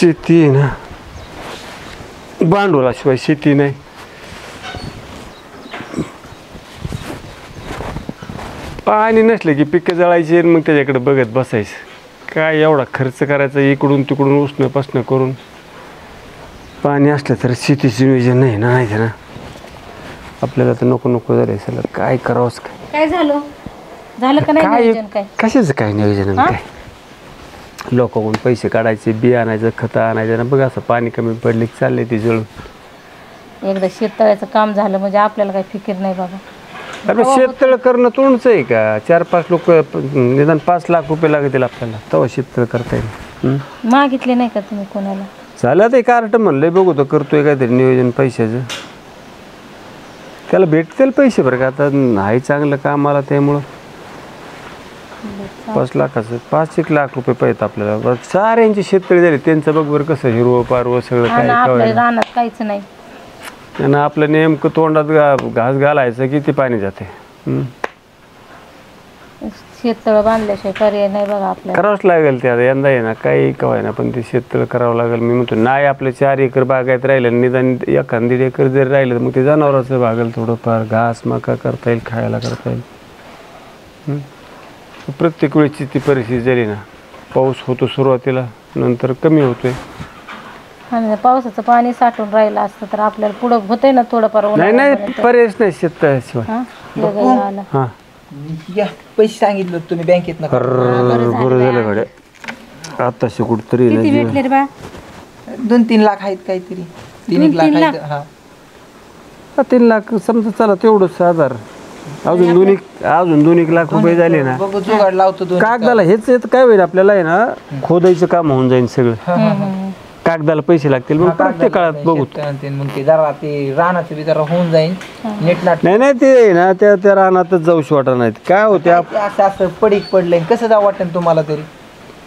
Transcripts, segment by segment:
शेती आहे ना, भांडवलाशिवाय शेती नाही. पाणी नसलं की पिकं जळायची आणि मग त्याच्याकडे बघत बसायचं. काय एवढा खर्च करायचा इकडून तिकडून उष्ण पासणं करून. पाणी असलं तर शेतीचं नियोजन नाही ना, नाही ना. आपल्याला तर नको नको झालंय सगळं. काय करावंच काय झालं का नाही नियोजन? काय कशाचं काय नियोजन? काय लोकांकडून पैसे काढायचे, बी आणायचं, खतं आणायचं ना. बघ असं पाणी कमी पडले की चाललंय ते जळून. एकदा शेततळ्याचं काम झालं म्हणजे आपल्याला काही फिकीर नाही बाबा. अरे शेततळ करणं तोंडचं आहे का? 4-5 लोक निदान 5 लाख रुपये लागतील आपल्याला, तेव्हा शेततळ करता येईल. मागितले नाही का तुम्ही कोणाला? झालं ते कार्ट म्हणलंय, बघू तो करतोय काहीतरी नियोजन पैशाचं. त्याला भेटतील पैसे बरं का, आता नाही चांगलं कामाला, त्यामुळं 5 लाखाचं 5-1 लाख रुपये पाहिजेत आपल्याला. साऱ्यांची शेततळी झाली, त्यांचं बघ बरं कसं हिरवं पारवं सगळं काय. आपल्या रानात काहीच नाही. आणि आपलं नेमकं तोंडात घास घालायचं किती पाणी जाते. शेततळ बांधल्याशिवाय पर्याय नाही बघा आपल्याला. करावंच लागेल ते आता. यंदा आहे ना काही कवाय ना, पण ते शेततळ करावं लागेल. मी म्हणतो नाही आपलं 4 एकर बागायत राहिलं, निदान 1-1.5 एकर जरी राहिलं तर मग ते जनावराचं भागेल थोडंफार. घास मका करता येईल, खायला करता येईल. प्रत्येक वेळेची ती परिस्थिती झाली ना, पाऊस होतो सुरुवातीला, नंतर कमी होतोय. पावसाचं पाणी साठून राहिलं असतं तर आपल्याला पुढं होतंय ना थोडंफार. नाही पर्यायच नाही शेततळ्याशिवाय. हा या पैसे सांगितलं तुम्ही बँकेत. बरं झालं गाड्या आताशी कुठतरी 2-3 लाख आहेत काहीतरी. 3 लाख आहेत. हा 3 लाख समजा, चला तेवढंच आधार. अजून 2-1 लाख रुपये झाले ना, जुगाड लावतो. कागदाला हेच काय होईल आपल्याला आहे ना, खोदायचं काम होऊन जाईल सगळं. कागदाला पैसे लागतील, मग प्रत्येक काळात बघू. मग ते जरा ते रानाचं बी जरा होऊन जाईल नीटनाट. नाही ते ना त्या रानातच जाऊ वाटत नाहीत. काय होते असं पडीक पडलंय, कसं जाऊ वाटेल तुम्हाला तरी?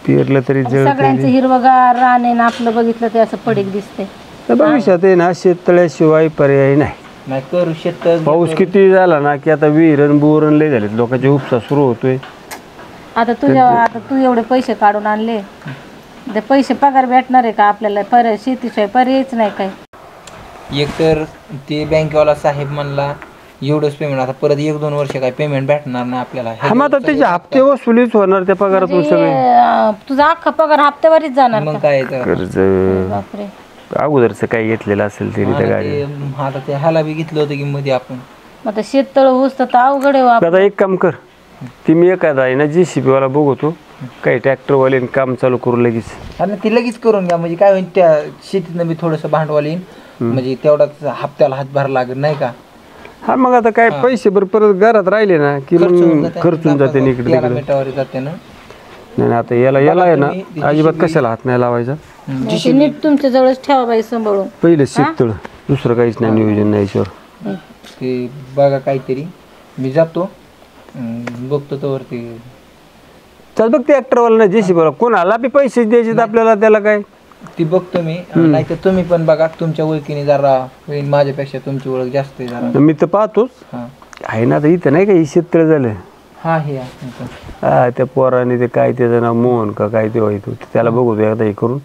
पेरलं तरी सगळ्यांचं हिरवगार रान आहे ना, आपलं बघितलं ते असं पडीक दिसते. भविष्यात आहे ना शेततळ्याशिवाय पर्याय नाही. करू शेत. पाऊस किती झाला ना की आता विहिरण बोरण लय झालेत, लोकांचे उपसा सुरू होतोय. आता तू एवढे पैसे काढून आणले, ते पैसे पगार भेटणार आहे का आपल्याला? पर्याय शेतीशिवाय पर्यायच नाही काय. एक तर ते बँकेवाला साहेब म्हणला एवढंच पेमेंट, आता परत 1-2 वर्ष काय पेमेंट भेटणार नाही आपल्याला. आता त्याचे हप्ते वसुलीच होणार त्या पगारातून सगळे. तुझा अख्खा पगार हप्त्यावरच जाणार. मग काय कर्ज बापरे, अगोदरच काही घेतलेलं असेल तरी त्या गाडी. आता ते ह्याला बी घेतलं होतं की मध्ये आपण. आता शेततळ होस तर अवघड आहे. आता एक काम कर, ती मी एखादा आहे ना JCB वाला बघतो, काही ट्रॅक्टरवाले काम चालू करू लगेच. आणि ती लगेच करून घ्या, म्हणजे काय होईल त्या शेतीतनं बी थोडंसं भांडवल येईल, म्हणजे तेवढाच हप्त्याला हातभार लागेल नाही का. हा मग आता काय पैसे बरं परत घरात राहिले ना की मग खर्चून जाते इकडे जाते ना. नाही आता याला आहे ना अजिबात कशाला हात नाही लावायचा. नीट तुमच्या जवळच ठेवा बाई सांभाळून. पहिले शेततळ, दुसरं काहीच नाही नियोजन नाही याच्यावर. ते बघा काहीतरी, मी जातो बघतो तोवरती. चल बघ ते ट्रॅक्टरवाला ना JCB वाला, कोणाला बी पैसे द्यायचे आपल्याला, त्याला काय ती बघतो मी. नाही तर तुम्ही पण बघा, तुमच्या ओळखीने जरा होईल, माझ्यापेक्षा तुमची ओळख जास्त आहे जरा. मी तर पाहतोच आहे ना. आता इथं नाही का ही शेततळ झालं. हा हे हा त्या पोराने ते काय त्याचं नाव मोहन का काय ते व्हायचं, त्याला बघतो एकदा हे करून.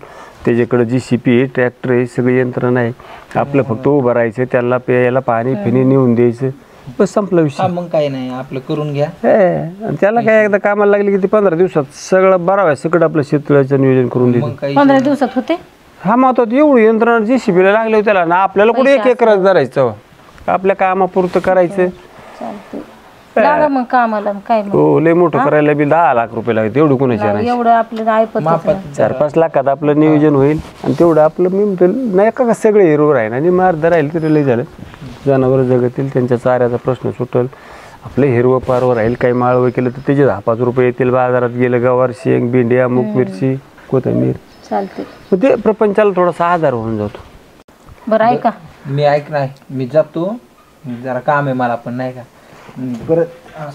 त्याच्याकडे JCB आहे, ट्रॅक्टर आहे, सगळी यंत्रणा आहे. आपलं फक्त उभं राहायचं, त्याला प्यायला पाणी फिनी नेऊन द्यायचं, बस संपला विषय. मग काय नाही, आपलं करून घ्या. आणि त्याला काय एकदा कामाला लागले की ते 15 दिवसात सगळं बरावं सगळं आपलं शेततळ्याचं नियोजन करून देते. 15 दिवसात होते. हा मग एवढी यंत्रणा JCB ला लागले त्याला ना, आपल्याला कुठे 1 एकर धरायचं, आपल्या कामापुरतं करायचं. मग कामाला काय हो, लय मोठं करायला बी 10 लाख रुपये लागते. एवढं कोणाच्या नाही, एवढं आपलं ऐपत 4-5 लाखात आपलं नियोजन होईल. आणि तेवढं आपलं मी म्हणतो नाही का सगळे हिरो राहील आणि मार्ग राहील तरी लय झालं. जनावर जगतील, त्यांच्या चाऱ्याचा प्रश्न सुटल, आपलं हिरवं पारवं राहील. काही माळवं केलं तर त्याचे 10-5 रुपये येतील. बाजारात गेलं गवार, शेंग, भेंड्या, मूग, मिरची, कोथिंबीर चालते. मग ते प्रपंचाला थोडासा आधार होऊन जातो. बरं ऐका, मी ऐकणार, मी जातो जरा काम आहे मला पण नाही का. परत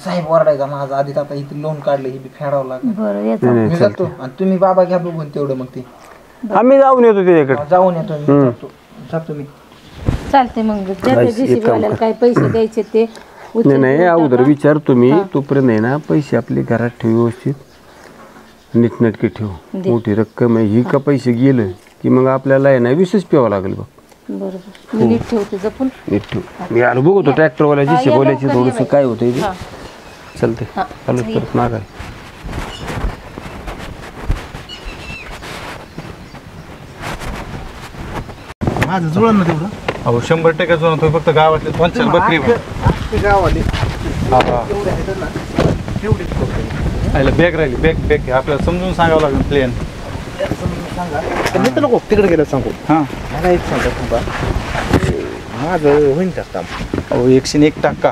साहेब ओरडायचा माझा आधीच, आता इथे लोन काढलं हे बी फेडावं लागलं. बरं मी जातो आणि तुम्ही बाबा घ्या बघून तेवढं. मग ते आम्ही जाऊन येतो त्याच्याकडे, जाऊन येतो. जातो मी. चालते. मग JCB वाल्याला काय पैसे द्यायचे ते नाही अगोदर विचारतो मी. तोपर्यंत आहे ना पैसे आपले घरात ठेव, व्यवस्थित नीटनेटके ठेव. मोठी रक्कम आहे ही का, पैसे गेलं की मग आपल्याला आहे ना विशेष प्यावं लागेल बघ. बरोबर मी नीट ठेवते जपून. नीट ठेव. मी आलो बघतो ट्रॅक्टरवाल्याची बोलायची थोडंसं काय होतं इथे. चालते चालू परत मागाय. माझं जुळण ना तेवढं. अहो 100% जुळण. तुम्ही फक्त गावातले 5-4 बकरी गावाले बॅग राहिली. बॅग आपल्याला समजून सांगावं लागेल प्लेन. मी तर नको तिकडे गेलं सांगू. हां मला एक सांगा थांबा, माझं होईन का काम? अहो 101%.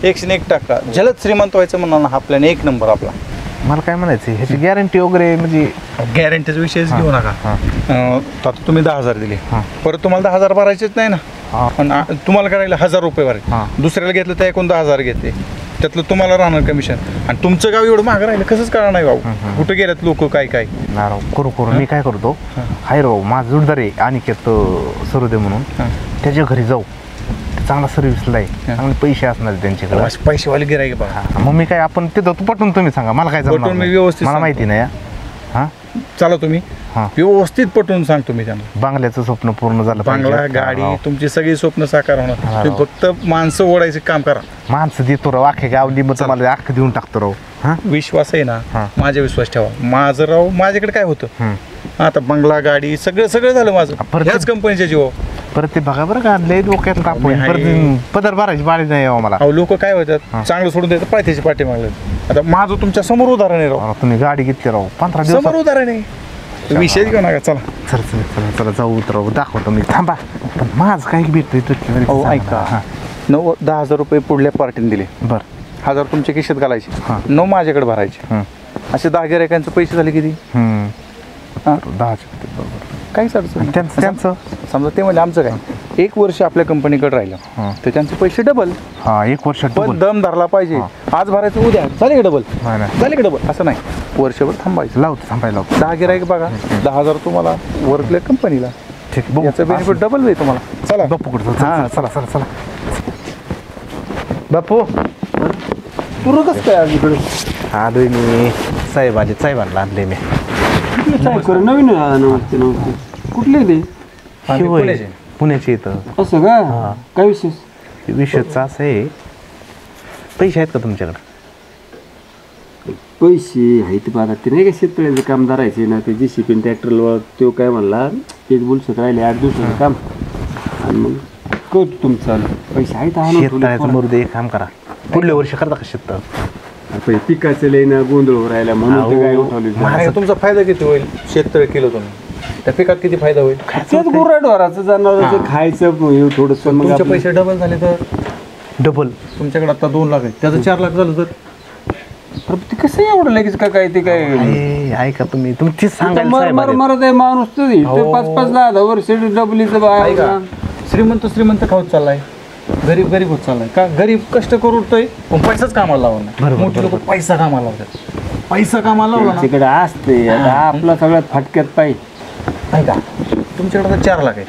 101%. जलद श्रीमंत व्हायचं म्हणा ना, हा प्लॅन एक नंबर आपला. मला काय म्हणायचं ह्याची गॅरंटी वगैरे म्हणजे गॅरंटीचा विषयच घेऊ नका. आता तुम्ही 10,000 दिले, परत तुम्हाला 10,000 भरायचेच नाही ना. पण तुम्हाला करायला 1,000 रुपये भरायचे. दुसऱ्याला घेतलं तर एकूण 10,000 घेते, त्यातलं तुम्हाला राहणार कमिशन. आणि तुमचं गाव एवढं मागं राहिलं कसंच कळणार नाही भाऊ. कुठे गेल्यात लोक काय काय ना राव. करू मी काय करतो, हाय राव माझं जोडदार आहे अनिकेत सरोदे म्हणून, त्याच्या घरी जाऊ. चांगला सर्व्हिसला आहे, चांगले पैसे असणार त्यांच्याकडे, पैसेवाले गिराईक बघा. मग मी काय आपण ते पटून तुम्ही सांगा, मला काय पटवून मी व्यवस्थित मला माहिती नाही. हां चला तुम्ही व्यवस्थित पटवून सांगतो मी त्यांना. बांगल्याचं स्वप्न पूर्ण झालं बांगला, गाडी, तुमची सगळी स्वप्न साकार होणार. तुम्ही फक्त माणसं ओढायचे काम करा. माणसं देतो राव, अख्खे गावली मग मला अख्खं देऊन टाकतो राव. हां विश्वास आहे ना, माझा विश्वास ठेवा. माझं राव माझ्याकडे काय होतं आता, बंगला, गाडी, सगळं झालं माझं ह्याच कंपनीच्या जीव. परत ते बघा बरं का, लय डोक्यात तापून परत पदर भरायची बाळी नाही यावं मला. अहो लोक काय होतात, चांगलं सोडून द्यायचं पायथ्याची पाठी मागले. आता माझं तुमच्या समोर उदाहरण आहे राव. तुम्ही गाडी घेतली राव 15 दिवस समोर उदाहरण आहे. विषय घेऊ नका. चला चला जाऊ उतराव, दाखवतो मी. थांबा पण माझं काय भेटतोय तुझ्या. हो ऐका, 10,000 रुपये पुढल्या पार्टीने दिले. बरं 1,000 तुमच्या खिशात घालायचे, 9 माझ्याकडे भरायचे. असे 10 गिरायकांचे पैसे झाले किती? 10. काहीच अडचण. त्यांचं समजा ते म्हणजे आमचं काय 1 वर्ष आपल्या कंपनीकडे राहिलं तर त्यांचे पैसे डबल. 1 वर्ष पण दम धरला पाहिजे. आज भरायचं उद्या झाले का डबल, झाले का डबल, असं नाही. वर्षभर थांबायचं. लावतो थांबायला लावतो. 10 गिरायक बघा, 10,000 तुम्हाला वर्कल्या कंपनीला. ठीक, याचं बेनिफिट डबल होईल तुम्हाला. चला बापूकडे चला. बापू तुला कसं काय आज इकडे आलोय मी. साहेबांना आणले मी. नवीन नमस्ते. कुठले ते? पुण्याचे इथं. असं का? काय विशेष? विषयचं असं आहे, पैसे आहेत का तुमच्याकडे? पैसे आहेत आता. ते नाही का शेतकऱ्याचं काम धरायचे ना, ते JCB ट्रॅक्टरवर. तो काय म्हणला, तेच बोलसत राहिले 8 दिवसाचं काम. आणि मग करतो तुमचं पैसे आहेत. शेतकऱ्याचं मरू दे, एक काम करा, पुढल्या वर्षी करता का शेत? पिकाचं लय ना गोंधळ राहिला म्हणून काय उठवली. तुमचा फायदा किती होईल? शेततळे केलं तुम्ही, त्या पिकात किती फायदा होईल? तेच गुराढोराचं जनावरांचं खायचं थोडंसं. तुमचे पैसे डबल झाले तर डबल. तुमच्याकडे आता 2 लाख आहे, त्याचं 4 लाख झालं तर ते कसं एवढं लगेच काय ते काय ऐका तुम्ही तीच सांगा. मरत आहे माणूस. 5-5, 10 वर्ष डबलीचं बाय. श्रीमंत खाऊत चाललाय, गरीब होत चाललाय. का गरीब कष्ट करूतोय पण पैसाच कामाला लावला नाही. मोठे लोक पैसा कामाला लावतात. पैसा कामाला लावला तिकडे असते. आता आपला सगळ्यात फटक्यात पाहिजे. ऐका, तुमच्याकडे आता 4 लाख आहे.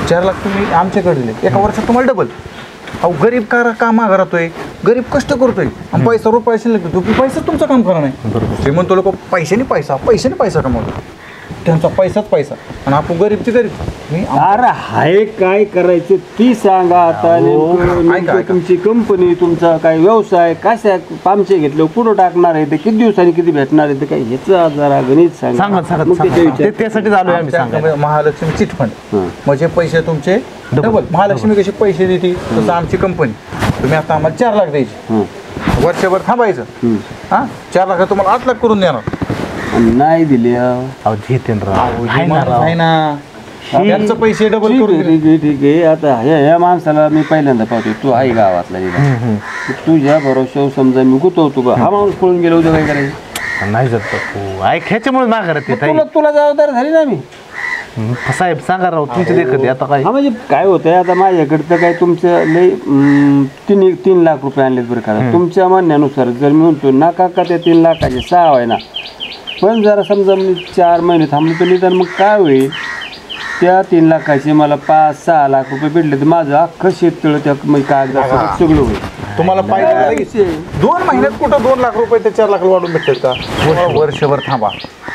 4 लाख तुम्ही आमच्याकडे दिले, एका वर्षात तुम्हाला डबल. अहो गरीब कामा करतोय, गरीब कष्ट करतोय आणि पैसा रुपये शिल्लक देतो, पैसा तुमचं काम करा नाही. श्रीमंत लोक पैशाने पैसा कमवतो, त्यांचा पैसाच पैसा. आणि आपण गरीबची गरीब. अरे हाय काय करायचं ती सांगा आता. नेमकं तुमची कंपनी, तुमचा काय व्यवसाय, कशा पामचे घेतलं, कुठं टाकणार आहे, ते किती दिवसांनी किती भेटणार आहे, ते काय ह्याचं जरा गणित सांगा. त्यासाठी आलोय आम्ही. महालक्ष्मी चिट फंड म्हणजे पैसे तुमचे डबल. महालक्ष्मी कशी पैसे देते तसं आमची कंपनी. तुम्ही आता आम्हाला 4 लाख द्यायचे, वर्षभर थांबायचं. 4 लाख तुम्हाला 8 लाख करून देणार. नाही दिले त्यांचं पैसे डबल करून दिले. ठीक आहे. आता ह्या माणसाला मी पहिल्यांदा पाहतो. तू आहे गावातला, तुझ्या भरोशावर समजा मी गुतवतो का, हा माणूस पळून गेलो उद्या काय करायचं? नाही जात ह्याच्यामुळे माघारात येत. तुला जबाबदार झाली ना मी. साहेब सांगा राव, तुमच्या देखत आता काय. म्हणजे काय होतंय आता माझ्याकडे तर काय तुमचं लय 3 लाख रुपये आणलेत बरं का. तुमच्या म्हणण्यानुसार जर मी म्हणतो ना का त्या 3 लाखाचे 6 आहे ना, पण जरा समजा मी 4 महिने थांबलो तर निदान मग काय होईल, त्या 3 लाखाचे मला 5-6 लाख रुपये भेटले तर माझं अख्खं शेततळं त्या कागदाचं सगळं होईल. तुम्हाला पाहिजे 2 महिन्यात कुठं 2 लाख रुपये ते 4 लाख वाढून भेटतात का? वर्षभर थांबा,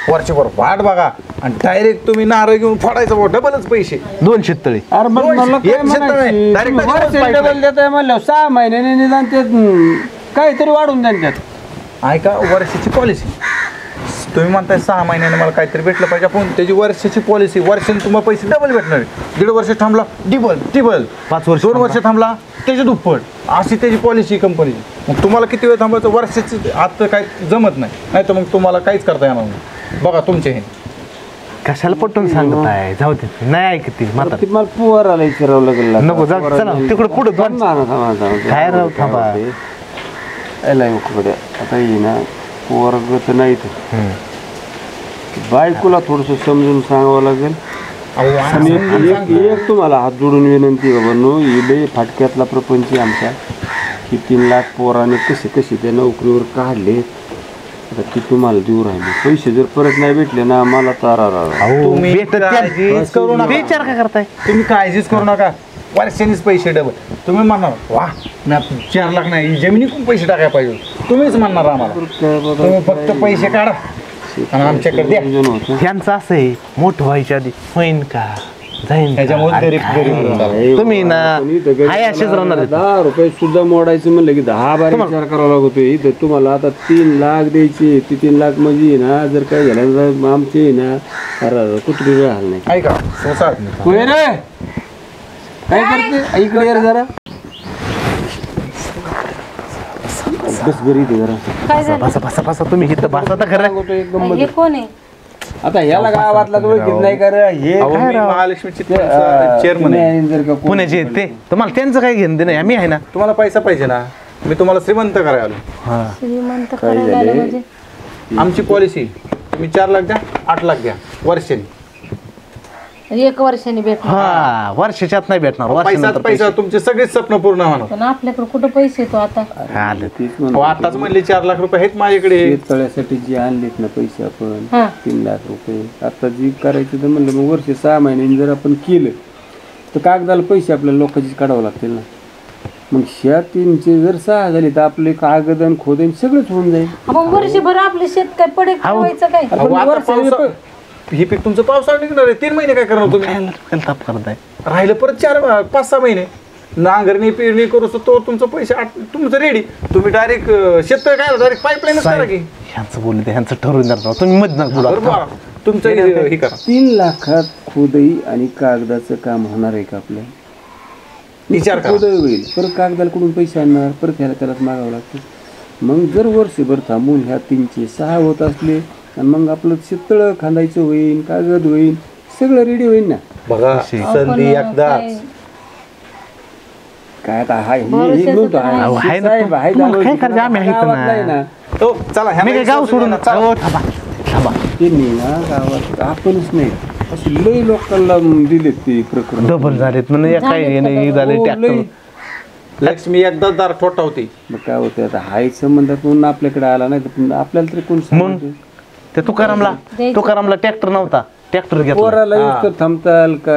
वर्षभर वाट बघा आणि डायरेक्ट तुम्ही नारळ घेऊन फोडायचं डबलच पैसे 2 शेततळे. अरे मग मला एक काय शेत नाही, म्हणायची? direct तुम्ही त्याच्यावरच वर्षाला pipeline. डबल देताय म्हणलं 6 महिन्याने निदान ते काहीतरी वाढून द्या त्यात. ऐका वर्षाची पॉलिसी तुम्ही म्हणताय 6 महिन्याने मला काहीतरी भेटलं पाहिजे आपण त्याची वर्षाची पॉलिसी वर्षाने तुम्हाला पैसे डबल भेटणार आहे. 1.5 वर्ष थांबला टिबल 5 वर्ष 2 वर्ष थांबला त्याची दुप्पट अशी त्याची पॉलिसी कंपनीची. मग तुम्हाला किती वेळ थांबायचं वर्षाची आता काय जमत नाही तर मग तुम्हाला काहीच करता येणार नाही. बघा तुमचे हे कशाला पटवून सांगत आहे जाऊ दे नाही ऐकते मात्र ती मला पोराला विचारावं लागेल आता. नको, जाऊ, चला, पोराला- तिकडं पुढं दोन- थांबा ना, थांबा. काय राव, थांबा. याला उकडे आता येई ना पोरग तर नाही तर बायकोला थोडंसं समजून सांगावं लागेल. आणि एक तुम्हाला हात जोडून विनंती बाबा नो इले फाटक्यातला प्रपंच आहे आमचा की 3 लाख पोराने कसे त्या नोकरीवर काढले आता ती तुम्हाला देऊ राहिले पैसे जर परत नाही भेटले ना मला तारा तुम्ही काळजीच करू नका. विचार काय करताय तुम्ही काळजीच करू नका वर्षांनीच पैसे डबल. तुम्ही म्हणणार वा मी 4 लाख नाही जमिनीतून पैसे टाकायला पाहिजे तुम्हीच म्हणणार आम्हाला. तुम्ही फक्त पैसे काढा आणि आमच्याकडे द्या. यांचं असं आहे मोठं व्हायच्या आधी होईन का जाईन का? त्याच्यामुळे गरीब गरीब तुम्ही ना हाय असेच राहणार आहेत. 10 रुपये सुद्धा मोडायचं म्हणलं की 10 बार विचार करावा लागतो. इथं तुम्हाला आता 3 लाख द्यायचे ती 3 लाख म्हणजे ना जर काय झालं तर आमचे ना अरे कुत्री राहणार नाही. ऐका सोसाळ होय रे काय करते इकडे ये रे जरा बस घरी इथे जरा काय झालं बसा बसा बसा तुम्ही इथं बसा तर खरं सांगतो एकदम हे कोण आहे आता ह्याला गावातला तो ओळखीत नाही कर हे अहो, काय मी राव? महालक्ष्मी ते, चेअरमन आहे. पुणे जर का कोण- पुण्याचे आहेत ते तुम्हाला त्यांचं काय घेणं देणं आम्ही आहे ना. तुम्हाला पैसा पाहिजे ना मी तुम्हाला श्रीमंत करायला आलो. श्रीमंत करायला आलं म्हणजे आमची पॉलिसी तुम्ही 4 लाख द्या 8 लाख द्या वर्षांनी. 1 वर्षाने भेटणार हा वर्षाच्यात नाही भेटणार पैसा वर्षानंतर पैसा तुमचे सगळेच स्वप्न पूर्ण होणार. पण आपल्याकडे कुठं पैसे येतो आता आलं. तीच अहो, म्हणतो. आताच म्हणले 4 लाख रुपये आहेत माझ्याकडे. शेततळ्यासाठी जे आणलेत ना पैसे आपण हा 3 लाख रुपये आता जी करायचं तर म्हणलं मग वर्ष 6 महिन्यांनी जर आपण केलं तर कागदाला पैसे आपल्याला लोकांचीच काढावं लागतील ना. मग ह्या 3चे जर 6 झाले तर आपले कागदन खोदन सगळंच होऊन जाईल. मग वर्षभर आपले शेत काय पडे खावायचं काय अरे अहो, पण आता वर्षाने पावसा- हे पीक तुमचं पावसाळा निघणार आहे 3 महिने काय करणार तुम्ही. काय ताप करताय राहिलं परत 5-6 महिने नांगरणी पेरणी करू तो तुमचं पैसे तुमचं रेडी. तुम्ही डायरेक्ट शेतकरी काय डायरेक्ट पाईपलाईनच करा की. ह्यांचं बोलले ते ह्यांचं ठरवून देणार तुम्ही मध नका बोला. बरोबर तुमचं हे करा. 3 लाखात खोदई आणि कागदाचं काम होणार आहे का आपल्या विचार करा. खोदई होईल परत कागदाला कुठून पैसे आणणार परत ह्याला त्यालाच मागावं लागतं. मग जर वर्षभर थांबून ह्या 3चे 6 होत असले आणि मग आपलं शेततळं खांदायचं होईल कागद होईल सगळं रेडी होईल ना. बघा संधी एकदाच. काय आता हाय हे भरोश्याचं म्हणतो तर हाय. अहो, आहे ना, साहेब, आहे तुम्हाला दाखवायची. काय करायचं? आम्ही आहेत ना. गावातला आहे ना. हो चला ह्या मी काय गाव सोडून अहो, थांबा थांबा त्यांनी ना गावात आपणच नाही अशी लई लोकांना दिलेत ते प्रकरण डबल झालेत म्हणजे काय नाही झाले हो, ट्रॅक्टर लई. लक्ष्मी एकदाच दार ठोठा होती. मग काय होतं आता हाय संबंधातून आपल्याकडे आला नाही तर आपल्याला तरी कोण सांगतं? ते तुकारामला ट्रॅक्टर नव्हता ट्रॅक्टर घेतला पोराला येऊस तर थांबताल का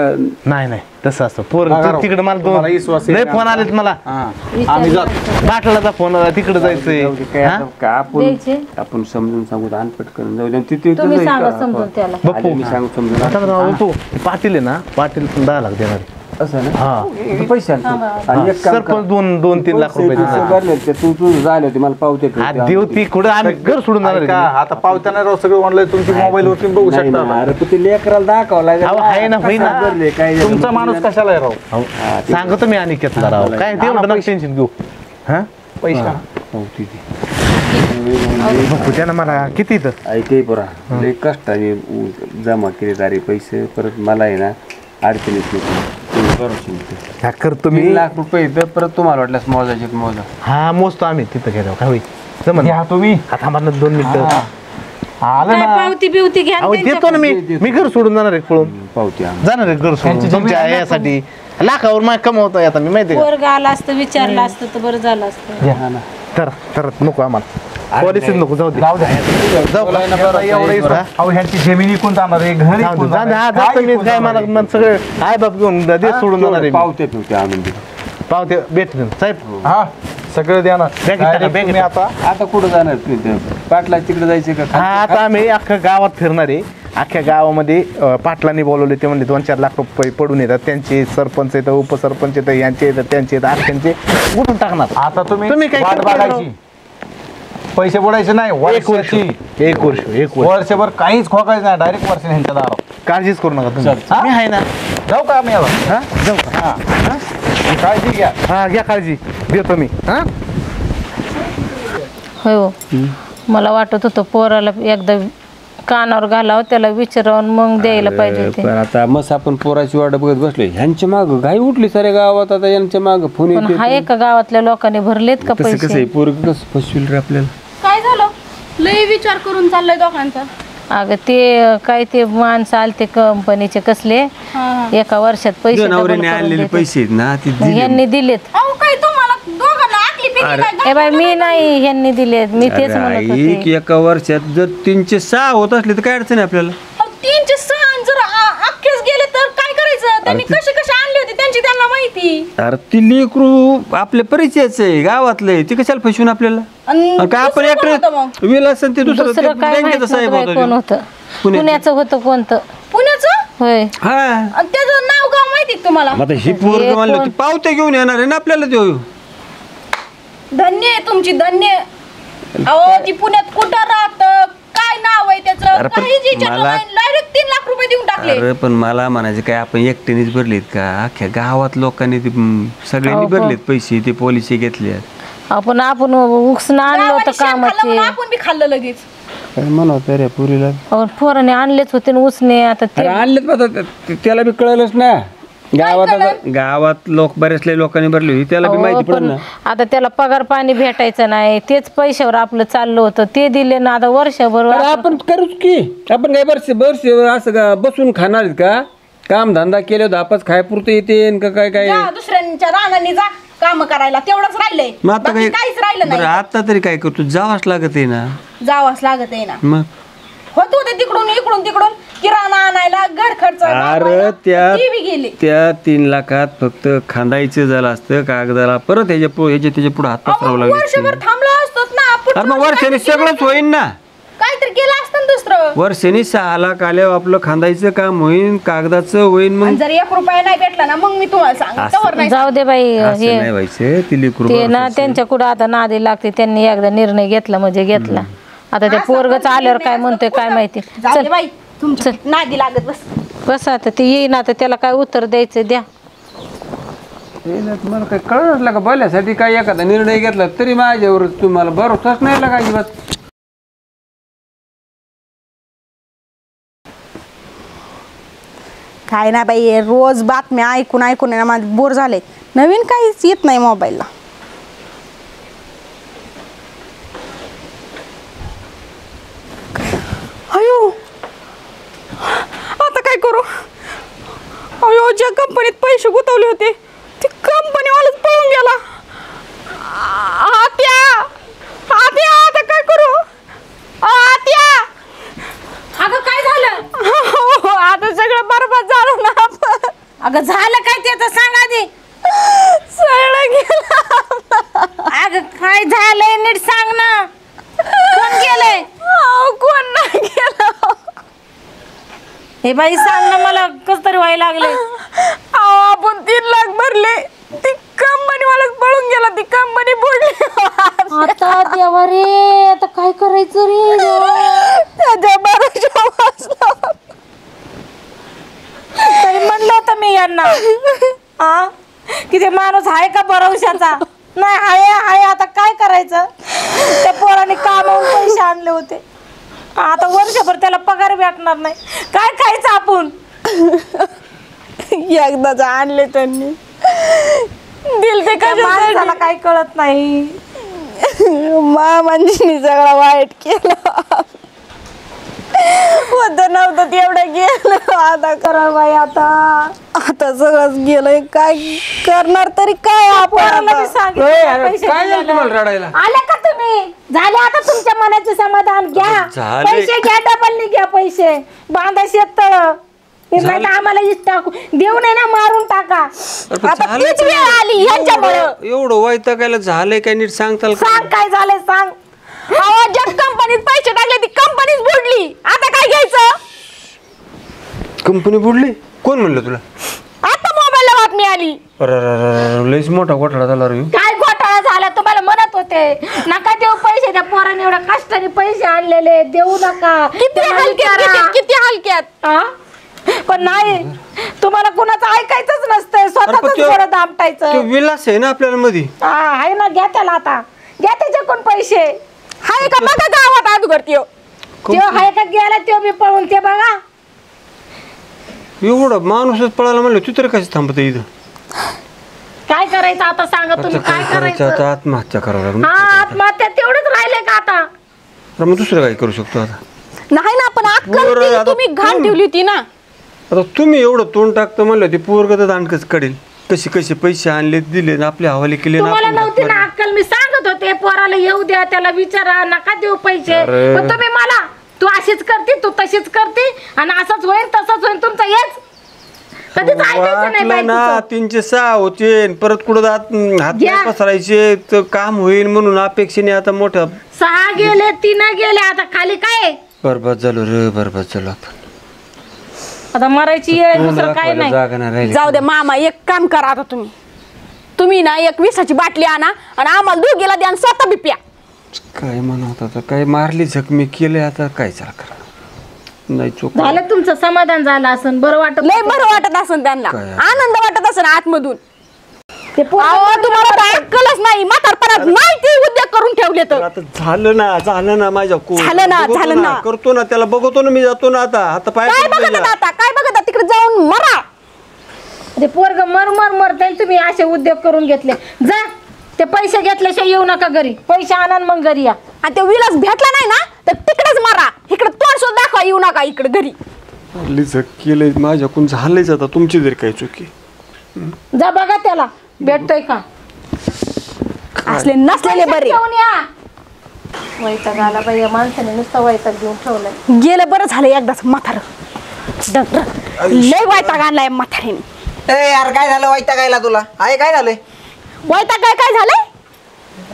नाही नाही तसं असं पोर बघा राव, तिकडे मला तुम्हाला विश्वास आहे लय का? फोन आलेत मला हा आम्ही जातो. बाटलाचा फोन आला तिकडे जायचंय जाऊ दे, काय हा? आता का आपण द्यायचे आपण समजून सांगू अनपट करून जाऊ दे आणि तिथे तुम्ही तसं सांगा करा. समजून त्याला बप्पू आले मी सांगू समजून आता राव, बप्पू पाटील आहे ना पाटील पण 10 लाख देणार आहे. असं ना हा तू पैसे आणतो आणि एक काम कर. सरपंच 2-3 लाख रुपये पैसे देणार. भरले ते तू झाले होते मला पावते हा, देव ती कुठं आम्ही घर सोडून जाणार ऐका, आहे. आता पावत्या नाही राव सगळं ऑनलाईन तुमची मोबाईल वरती बघू नाही शकता ना, आता. अरे पण ते लेकराला दाखवावं लागेल अहो, आहे ना, होईना. कसं भरले, काय झालं? तुमचा माणूस कशाला आहे राव. अहो, सांगतो मी आणि घेतला राव काय तेवढं नका टेन्शन घेऊ हा पैसे का? पावती दे. बप्पू त्यानं मला किती इथं ऐकय बरा लय कष्टाने जमा केले दारे पैसे परत मला आहे ना अडचणीत नको तुम्ही करू शकतो हा करतो 3 मी लाख रुपये तर परत तुम्हाला वाटल्यास मोजायचे मोजा हा मोजतो आम्ही तिथं गेलो काय होईल जमन घ्या तुम्ही आता आम्हाला 2 मिनिटं आलं काय ना पावती बिवती घ्या अहो देतो ना मी घर सोडून जाणार आहे पळून पावती आण. जाणार आहे घर सोडून तुमच्या यासाठी लाखावर माय कमवतोय आता मी माहिती आहे पोरग आला असतं विचारलं असतं तर बरं झालं असतं हा ना. का तर नको आम्हाला पॉलिसीच नको जाऊ दे जाऊ द्या. जाऊ का? एवढं इस्रो. अहो ह्यांची जमीन विकून जाणार आहे घर जाऊ दे, विकून जाऊ दे. हा, जाणार आहे, जातो काय मी विकून काय जाणार मला सगळं आय बाप घेऊन दे सोडून जाणार आहे मी. पावते पिवते आणून दे पावते भेटतील साहेब आहे? हा सगळं द्या ना Direct तुम्ही आता आता कुठं जाणार तुम्ही? पाटला तिकडे जायचे का? हा आता आम्ही अख्ख्या गावात फिरणार आहे. अख्ख्या गावामध्ये पाटलांनी बोलवले ते म्हणजे 2-4 लाख रुपये पडून येतात. त्यांचे सरपंच येतं, उपसरपंच येतं, यांचे येतात, त्यांचे येतात, अख्ख्यांचे उठून टाकणार. आता तुम्ही तुम्ही काय वाट करताय बघायची. पैसे बुडायचे नाही. एक वर्ष वर्षाची एक वर्ष वर्षभर काहीच खोकायचं नाही. डायरेक्ट वर्ष ह्यांच्या दारात. काळजीच करू नका तुम्ही. हा? मी आहे ना. जाऊ का आम्ही आता? हा जाऊ का? हा. काळजी घ्या. हा घ्या काळजी, देतो मी. हा हो मला वाटत होतं पोराला एकदा कानावर घालावं, त्याला विचारावं मग द्यायला पाहिजे ते. पण आता मस्त आपण पोराची वाट बघत बसलोय. ह्यांच्या माग घाई उठली सारे गावात. आता यांच्या माग फोन पण येते. हाय का गावातल्या लोकांनी भरलेत का तसं कसं पैसे? आहे, पोरग कसं फसविल रे आपल्याला. काय झालं लय विचार करून चाललंय दोघांचा. अगं ते काय ते माणसं आलते कंपनीचे कसले, एका वर्षात पैसे double नवऱ्याने करून आणलेले देते. पैसे आहेत ना, ते मग दिले. ह्यांनी दिलेत. अहो काय तुम्हाला दोघांना आकली पिकली काय? ए बाई मी नाही, ह्यांनी दिलेत. मी तेच अरे म्हणत आई, होते. की एका वर्षात जर 306 होत असले तर काय अडचण आहे आपल्याला? अहो, 306 जर अख्खेच गेले तर काय करायचं? त्यांनी कसे कसे आणले होते त्यांची त्यांना माहिती. अरे ती लेकरू आपल्या परिचयाच आहे, गावातलं आहे. ते कशाला फसवून आपल्याला? आणि अरे काय आपण दुसरं कोण होतं मग? विल असेल ते दुसरं दुसरं काय बँकेचा माहित साहेब नव्हतं बाई कोण होता. होतं. पुण्याचं होतं कोणतं पुण्याचं? होय. हा आणि त्याचं नाव गाव माहिती का तुम्हाला? आता ही पोरग म्हणलं ती पावते घेऊन येणार आहे ना आपल्याला देऊ. धन्य आहे तुमची, धन्य. अहो ती पुण्यात कुठं राहतं, काय नाव आहे त्याचं, अरे पण काहीच विचारलं मला- नाही. डायरेक्ट 3 लाख रुपये देऊन टाकले. अरे पण मला म्हणायचं काय, आपण एकट्यानेच भरलेत का? अख्ख्या गावात लोकांनी ते सगळ्यांनी भरलेत पैसे, ते पॉलिसी घेतल्या. आपण उकसून आणलं होतं गावाने शेण खाल्लं कामाचे. म्हणून आपण बी खाल्लं लगेच. काय म्हणत रे पुरीला? पोराने आणलेच होते ना उसने. आता ते आणलेत पण आता त्याला बी कळलंच ना. गावात लोक बरेचले लोकांनी भरली होती, त्याला बी माहिती पडलं ना. आता त्याला पगार पाणी भेटायचं नाही, तेच पैशावर आपलं चाललं होतं, ते दिले ना. आता वर्षभर अरे आपण करूच की. आपण काय वर्ष असं का बसून खाणार आहेत का? काम धंदा केले धापाच खायपुरतं येते का काय काय? जा दुसऱ्यांच्या रानांनी जा काम करायला, तेवढंच राहिलंय. मग आता बाकी काहीच राहिलं बरं, नाही. आता तरी काय करतो? जावाच लागत आहे ना. जावंच लागत आहे ना. मग होत होते तिकडून इकडून तिकडून किराणा आणायला, घर खर्च अरे भागवायला, ते बी गेले. त्या 3 लाखात फक्त खांदायचं झालं असतं कागदाला, परत त्याच्या पुढे हात पसरावं लागले. वर्षभर थांबलो असतोच ना आपण. अरे मग वर्षाने सगळंच होईन ना. काहीतरी केलं असतं ना दुसरं. वर्षाने 6 लाख आल्यावर आपलं खांदायचं काम होईन, कागदाचं होईन. मग आणि जर 1 रुपया नाही भेटला ना, मग मी तुम्हाला सांगतो तवर नाही. जाऊ दे बाई. असं हे नाही व्हायचं. ती लेकरू ते ना त्यांच्या कुठं आता नादी लागते. त्यांनी एकदा निर्णय घेतला म्हणजे घेतला. आता त्या पोरगच आल्यावर काय म्हणतोय काय माहिती. जाऊ दे बाई, तुमच्या नादी लागत बस. बस आता ते येईन, आता त्याला काय उत्तर द्यायचं द्या. तुम्हाला काय कळलं का? बोलण्यासाठी काय एखादा निर्णय घेतला तरी माझ्यावर तुम्हाला भरोसाच नाही लागा अजिबात. काय ना बाई, रोज बातम्या ऐकून ऐकून ना माझं बोर झाले. नवीन काहीच येत नाही मोबाईलला. अयो आता काय करू? अयो ज्या कंपनीत पैसे गुंतवले होते ती कंपनीवालाच पळून गेला. आत्या आत्या आता काय करू? आत्या अगं काय झालं? आता सगळं बरबाद झालं ना. अगं झालं काय ते तर सांग आधी. सगळं गेलं. अगं काय झालंय नीट सांग ना. कोण गेलंय? कोण नाही गेलं. हे बाई सांग ना, मला कस तरी व्हायला लागले. आपण 3 लाख भरले, ती कंपनीवालाच पळून गेला. ती कंपनी बुडली. आता देवा रे, आता काय करायचं रे? त्याच्या भरोश्यावर बसलो. तरी म्हणलं होतं मी यांना की ते माणूस आहे का भरवशाचा? नाही आहे. आता काय करायचं? त्या पोराने कामावून पैसे आणले होते. आता वर्षभर त्याला पगार भेटणार नाही. काय खायचं आपण? एकदाच आणले त्यांनी, दिल ते त्या माणसाला काही कळत नाही. मामांनी सगळं वाईट केलं. होतं नव्हतं तेवढं गेलं. आता करा बाई. आता सगळंच गेलंय. काय करणार तरी काय आपण? काय झालं तुम्हाला रडायला? आले का तुम्ही? झाले आता तुमच्या मनाचे समाधान घ्या. झाले. पैसे घ्या, डबल घ्या पैसे. बांधा शेततळ. नाही तर आम्हाला टाकू देऊ नाही ना, मारून टाका. आता तीच वेळ आली यांच्यामुळं. एवढं वैतागायला झालंय काय नीट सांगताल का? सांग काय झालंय सांग. अहो ज्या कंपनीत पैसे टाकले ती कंपनीच बुडली. आता काय घ्यायचं? कंपनी बुडली? कोण म्हणलं तुला? आता मोबाईलला बातमी आली. अरे लयच मोठा घोटाळा झाला रे. काय घोटाळा झाला? तुम्हाला म्हणत होते नका देऊ पैसे. त्या पोराने एवढ्या कष्टाने पैसे आणलेले, देऊ नका. किती हलक्यात, किती हलक्यात. हा? पण नाही, तुम्हाला कुणाचं ऐकायचंच नसतंय, स्वतःच थोडं दामटायचं. तो विलास आहे ना आपल्याला मध्ये. हा आहे ना, घ्या त्याला आता, घ्या त्याच्याकडून पैसे. हाय का बघा गावात अगोदर त्यो आहे का गेला त्यो बी पळून, ते बघा. एवढं माणूसच पळायला म्हणलं तू तरी कसं थांबत इथं? काय करायचं आता सांगा तुम्ही, काय करायचं? आता आत्महत्या करावं लागेल. हा आत्महत्या तेवढंच राहिले का आता? तर मग दुसरं काय करू शकतो आता? नाही ना, पण अक्कल बरं, ती आता तुम्ही घाण ठेवली होती ना. आता तुम्ही एवढं तोंड टाकतं म्हणलं ते पोरग तर दांडकच कडेल. कसे कसे पैसे आणले दिले ना, आपले हवाले केले ना. तुम्हाला आपण नव्हती ना अक्कल? मी सांगत होते पोराला येऊ द्या, त्याला विचारा, नका देऊ पैसे. अरे. पण तुम्ही मला तू अशीच करते, तू तशीच करते, आणि असंच होईल तसंच होईल तुमचं. हेच कधीच ऐकायचं नाही वाटलं ना बायकोचं. 306 होते परत कुठं हात घ्या. नाही पसरायचे तर काम होईल म्हणून अपेक्षेने आता मोठं 6 गेले, 3 गेले, आता खाली काय? बरबाद झालो रे, बरबाद झालो आपण. आता मरायची आहे, दुसरं काय नाही. जागा नाही राहिली. जाऊ दे मामा, एक काम करा आता तुम्ही ना एक 20ची बाटली आणा आणि आम्हाला दोघीला द्या आणि स्वतः बी प्या. काय म्हणत आता, काय मारली जखमी केले, आता काय चाल करा. नाही चूक झालं तुमचं समाधान झालं असं, बरं वाटत लय बरं वाटत असेल त्यांना, काय? आनंद वाटत असेल आतमधून. ते पोरं अहो तुम्हाला तर अक्कलच नाही, म्हातारपणात नाही ते उद्योग करून ठेवले तर. आता झालं ना माझ्या झालं ना. करतो ना त्याला, बघतो ना मी, जातो ना आता पाय काय बघत आहेत आता, काय बघत आहेत? तिकडे जाऊन मरा. ते पोरग मरते, तुम्ही असे उद्योग करून घेतले. जा, ते पैसे घेतल्याशिवाय येऊ नका घरी. पैसे आणा आणि मग घरी या. आणि ते विलास भेटला नाही ना तर तिकडेच मारा, इकडे तोंड सुद्धा दाखवा, येऊ नका इकडे घरी. मारली जग केलंय माझ्याकडून, झालंच आता तुमची जरी काही चुकी. जा बघा त्याला भेटतोय का. असले नसलेले बरे. घेऊन या. वैताग आला बाई या माणसाने, नुसता वैताग घेऊन ठेवलाय. गेलं बरं झालं एकदाच म्हातार. लय वैताग आणलाय म्हातारीने. ए यार काय झालं वैतागायला तुला? आहे काय झालंय? वैताग काय झालंय?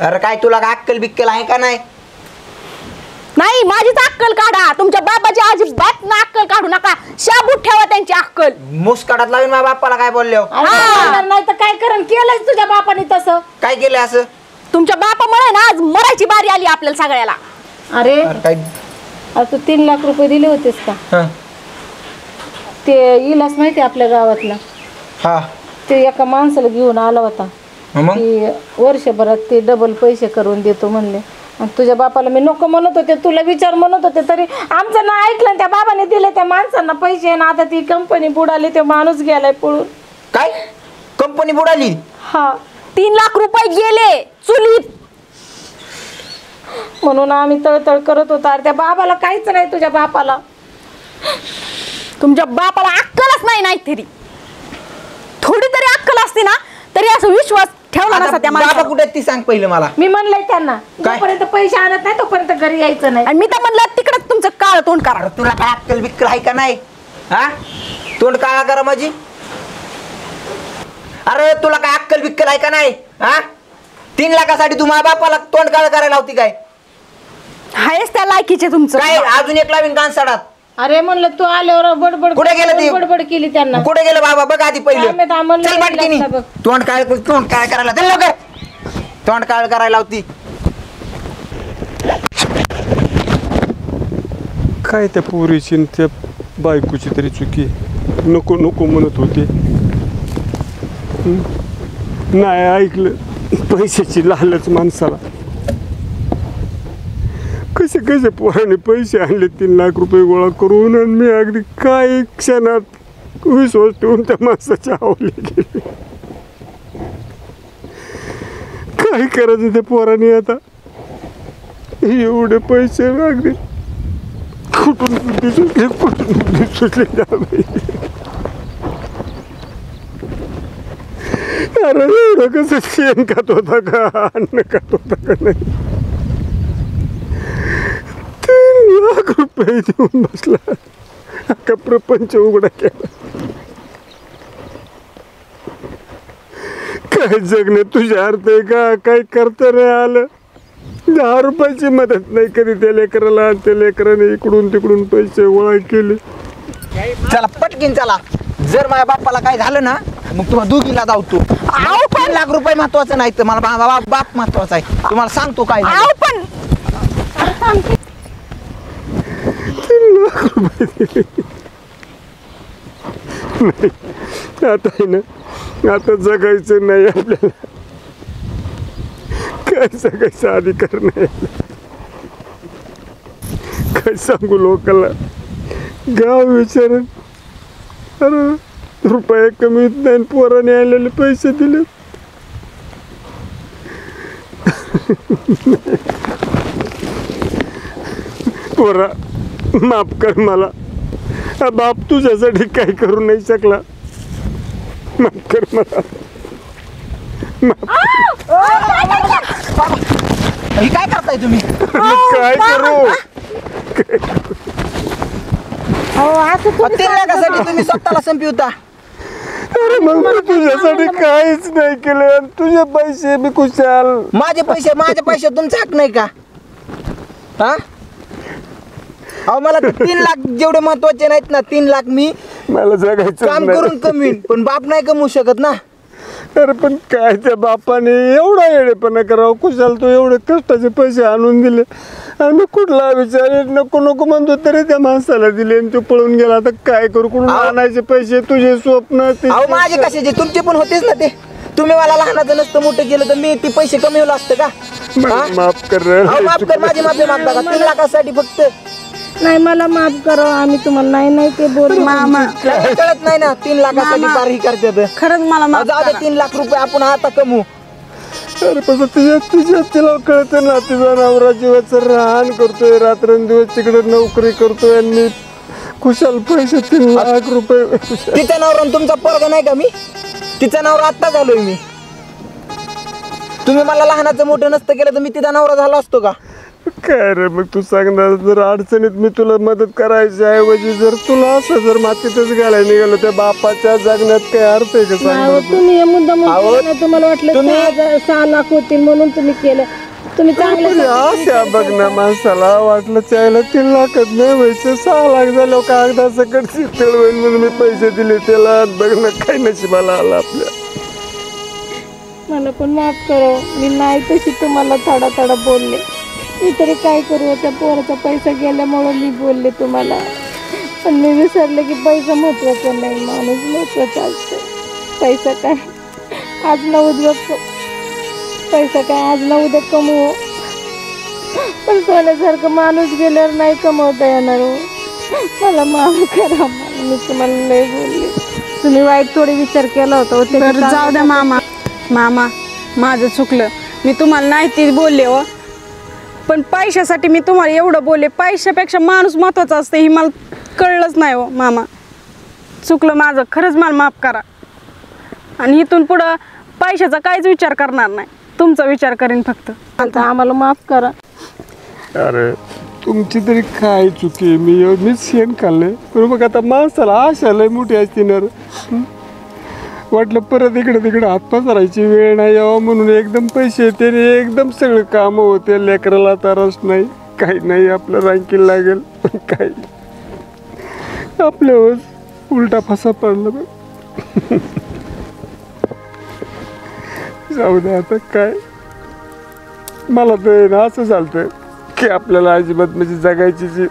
अरे काय तुला काय अक्कल बिक्कल आहे का नाही? नाही, माझीच अक्कल काढा, तुमच्या बाबाची अजिबात ना अक्कल काढू नका. शाबूत ठेवा त्यांची अक्कल. मुस्काटात लावून माझ्या बाप्पाला काय बोलले? नाही तर काय करण केलंच तुझ्या बापाने तसं. काय केलं असं? तुमच्या बापामुळे ना आज मरायची बारी आली आपल्याला सगळ्याला. अरे काय तू 3 लाख रुपये दिले होतेस का? हं. ते इलास माहिती आपल्या गावातला, हा ते एका माणसाला घेऊन आला होता. मग की वर्षभरात ते डबल पैसे करून देतो म्हणले. आणि तुझ्या बापाला मी नको म्हणत होते, तुला विचार म्हणत होते, तरी आमचं ना ऐकलं. त्या बाबाने दिले त्या माणसांना पैसे, ना आता ती कंपनी बुडाली, ते माणूस गेलाय पळून. काय कंपनी बुडाली? हा, 3 लाख रुपये गेले चुलीत. म्हणून आम्ही तळतळ करत होतो. अरे त्या बाबाला काहीच नाही, तुझ्या बापाला. तुमच्या बापाला अक्कलच नाही, नाही तरी थोडी तरी अक्कल असते ना तरी असं विश्वास ठेवला नसता त्या बाबा माणसावर. कुठे ती सांग पहिलं मला. मी म्हणलंय त्यांना, काय? जोपर्यंत पैसे आणत नाही तोपर्यंत घरी यायचं नाही. आणि मी तर म्हणलं तिकडच तुमचं काळ तोंड करा. अरे तुला काय अक्कल बिक्कल आहे का नाही? हा तोंड काळा करा माझी. अरे तुला काय अक्कल बिक्कल आहे का नाही? हा 3 लाखासाठी तू माझ्या बापाला तोंड काळ करायला होती काय? हायच त्या लायकीचे तुमचं. काय अजून एक लावीन कान सडात. अरे म्हणलं तू आल्यावर बडबड कुठे गेलं ते? बडबड केली त्यांना. कुठे गेलं बाबा? बघ आधी काय माहित, पहिलं. आम्हाला चल नाही बाटकीनी. लागलं बघ. तोंड काळ करायला चल लवकर. तोंड काळ करायला होती. काय त्या पोरीची आणि त्या बायकोची तरी चुकी. नको नको म्हणत होते, नाही ऐकलं. पैशाची लालच माणसाला. कसे कसे पोराने पैसे आणले 3 लाख रुपये गोळा करून, आणि मी अगदी काय क्षणात विश्वास ठेवून त्या माणसाच्या आवले गेले. काय करायचं त्या पोराने आता? एवढे पैसे अगदी कुठून सुटले जावे. अरे एवढं कसं शेण खात होता का, अन्न खात होता का नाही? 3 लाख रुपये देऊन बसला. अख्खा प्रपंच उघडा केला. काय जगणे तुझ्या अर्थ आहे का? काय करता नाही आलं. 10 रुपयाची मदत नाही कधी त्या लेकराला. त्या लेकराने इकडून तिकडून पैसे गोळा केले. चला पटकीन चला. जर माझ्या बाप्पाला काय झालं ना मग तुम्हाला दोघीला धावतो. 3 लाख रुपये महत्वाचं नाही तर मला बाप महत्वाचा आहे. तुम्हाला सांगतो काय झालं. अहो पण आता आहे ना, आता जगायचं नाही आपल्याला. काय जगायचा अधिकार नाही. काय सांगू लोकांना. गाव विचार अरे रुपये कमीत नाही पोराने आलेले पैसे दिले. पोरा माफ कर मला. हा बाप तुझ्यासाठी काय करू नाही शकला. माफ कर मला. हे काय करताय तुम्ही. मी काय करू. 3 लाखासाठी तुम्ही स्वतःला संपवता. अरे मग मी तुझ्यासाठी काहीच नाही केलं. तुझे पैसे मी कुशाल. माझे पैसे तुमचा हक नाही का. हा अहो मला 3 लाख जेवढे महत्वाचे नाहीत ना 3 लाख मी मला जगायचं काम नाही. करून कमवीन पण बाप नाही कमवू शकत ना. अरे पण काय त्या बापाने एवढा येडेपणा करावं. कुशाल तू एवढे कष्टाचे पैसे आणून दिले आणि मी कुठला विचार नको नको म्हणतो तरी त्या माणसाला दिले आणि तो पळून गेला. आता काय करू. कुठून आणायचे पैसे. तुझे स्वप्न ते अहो माझे कशाचे तुमचे पण होतेच ना ते. तुम्ही मला लहानाचं नसतं मोठं केलं तर मी ते पैसे कमवलं असतं का. हा? माफ कर. अहो माफ कर. माझी माफी मागता का 3 लाखासाठी फक्त. नाही मला माफ करा. आम्ही तुम्हाला नाही नाही ते बोल. मामा कळत नाही ना 3 लाखासाठी पार ही करतात. खरंच मला माफ जाऊ दे 3 लाख रुपये आपण आता कमवू. अरे पण तिला कळतं ना. तिचा नवरा जीवाचं राहण करतोय. रात्रंदिवस तिकडे नोकरी करतोय आणि मी खुशाल पैसे 3 लाख रुपये. तिच्या नावावर तुमचा पोरगा नाही का मी. तिच्या नावावर आत्ता झालोय मी. तुम्ही मला लहानाचं मोठं नसतं केलं तर मी तिचा नवरा झाला असतो का. काय रे मग तू सांगणार. जर अडचणीत मी तुला मदत करायची ऐवजी जर तुला असं जर मातीतच घालायला निघालो त्या बापाच्या जगण्यात काय अर्थ आहे का सांग. तुम्ही हे मुद्दा म्हणून तुम्हाला वाटलं 6 लाख होतील म्हणून तुम्ही केलं. तुम्ही चांगलं अशा बघ ना माणसाला वाटलं चायला 3 लाखच नाही व्हायचं 6 लाख झालं कागदा सकट शितळ होईल म्हणून मी पैसे दिले त्याला. बघ ना काय नशिबाला आला आपल्या. मला पण माफ करा. मी नाही तशी तुम्हाला थोडा बोलले. मी तरी काय करू. त्या पोराचा पैसा गेल्यामुळे मी बोलले तुम्हाला. पण मी विसरले की पैसा महत्वाचा नाही. माणूस महत्वाचा असतो. पैसा काय आज ना उद्या पैसा काय आज ना उद्या कमवू. पण सोन्यासारखं माणूस गेल्यावर नाही कमवता येणार. मला माफ करा. मी तुम्हाला लय बोलले. तुम्ही वाईट थोडे विचार केला होता. बरं जाऊ द्या मामा. मामा माझं चुकलं. मी तुम्हाला नाही ते बोलले हो. पण पैशासाठी मी तुम्हाला एवढं बोलले. पैशापेक्षा माणूस महत्वाचा असतं ही मला कळलंच नाही हो मामा. चुकलं माझं. खरंच मला माफ करा. आणि इथून पुढं पैशाचा काहीच विचार करणार नाही. तुमचा विचार करीन फक्त. आता आम्हाला माफ करा. अरे तुमची तरी काय चुकी. मीच शेण खाल्लंय. बरोबर आता माणसाला आशा लय मोठी असते ना. वाटलं परत इकडे तिकडे हात पसरायची वेळ नाही यावं म्हणून एकदम पैसे त्याने एकदम सगळं कामं होते. लेकराला तरच नाही काही नाही. आपलं रांकीला लागेल पण काही आपल्यावर उलटा फसा पडला. बघ जाऊ दे आता काय. मला तर असं चालतं की आपल्याला अजिबात म्हणजे जगायची जी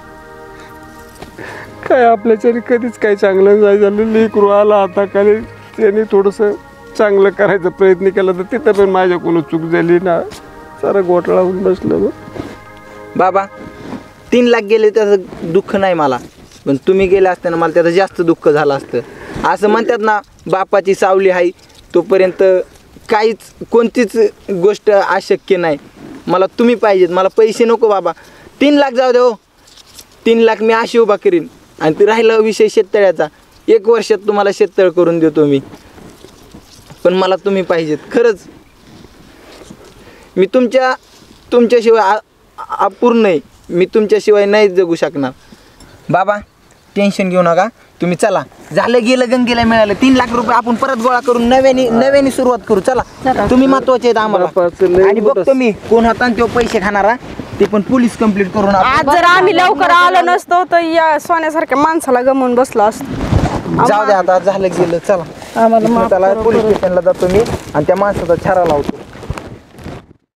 काय आपल्याच्याने कधीच काही चांगलं नाही झालं. लेकरू आला आता खाली त्याने थोडंसं चांगलं करायचा प्रयत्न केला तर तिथं पण माझ्याकडून चूक झाली ना. सारा घोटाळा होऊन बसलं. बाबा 3 लाख गेले त्याचं दुःख नाही मला. पण तुम्ही गेले असताना मला त्याचं जास्त दुःख झालं असतं. असं म्हणतात ना बापाची सावली आहे तोपर्यंत काहीच कोणतीच गोष्ट अशक्य नाही. मला तुम्ही पाहिजेत. मला पैसे नको बाबा. 3 लाख जाऊ दे हो. 3 लाख मी अशी उभा करीन. आणि ते राहिला विषय शेततळ्याचा 1 वर्षात तुम्हाला शेततळ करून देतो मी. पण मला तुम्ही पाहिजेत खरंच. मी तुमच्याशिवाय अपूर्ण आहे. मी तुमच्याशिवाय नाही जगू शकणार. बाबा टेन्शन घेऊ नका तुम्ही. चला झालं गेलं गंगेला मिळालं 3 लाख रुपये आपण परत गोळा करून नव्याने सुरुवात करू. चला तुम्ही महत्वाचे आहेत आम्हाला. आणि बघतो मी कोण होता तो पैसे खाणारा ते पण पोलीस कंप्लीट करून आज जर आम्ही लवकर आलो नसतो तर या सोन्यासारख्या माणसाला गमवून बसलो असतो. जाऊ द्या आता झालं गेलं. चला पोलीस स्टेशनला जातो मी आणि त्या माणसाचा छारा लावतो.